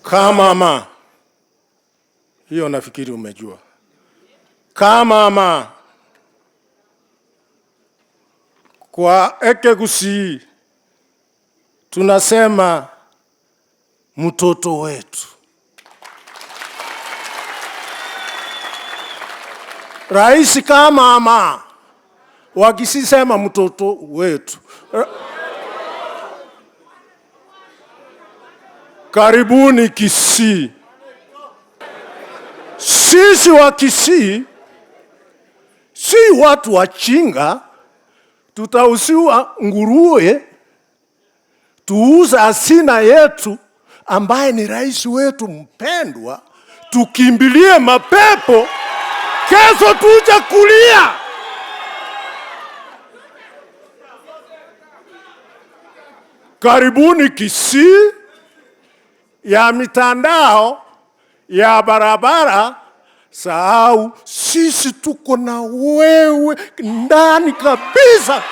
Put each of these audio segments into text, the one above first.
Kamama. Hiyo nafikiri umejua. Kamama. Kwa Ekegusi tunasema mtoto wetu. Rais Kamama wakisema mtoto wetu. Karibuni Kisii. Sisi wa Kisii si watu wachinga. Tutauziwa nguruwe, tuuze asina yetu ambaye ni rais wetu mpendwa, tukimbilie mapepo, kesho tuje kulia. Karibuni Kisii, ya mitandao, ya barabara, sahau sisi tuko na wewe ndani kabisa.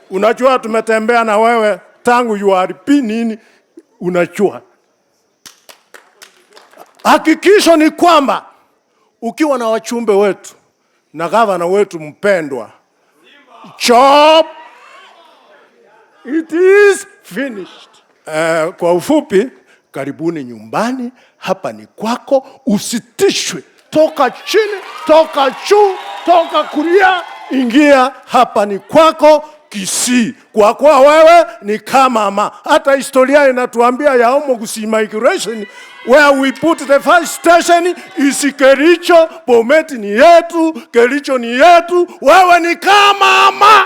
Unajua tumetembea na wewe tangu URP nini, unajua. Hakikisho ni kwamba ukiwa na wachumbe wetu na gavana wetu mpendwa, job it is finished. Kwa ufupi, karibuni nyumbani, hapa ni kwako, usitishwe. Toka chini, toka juu, toka kulia, ingia, hapa ni kwako Kisii. Kwa kuwa wewe ni Kamama. Hata historia inatuambia ya Omogusi Migration, where we put the first station is Kericho. Bomet ni yetu, Kericho ni yetu, wewe ni Kamama.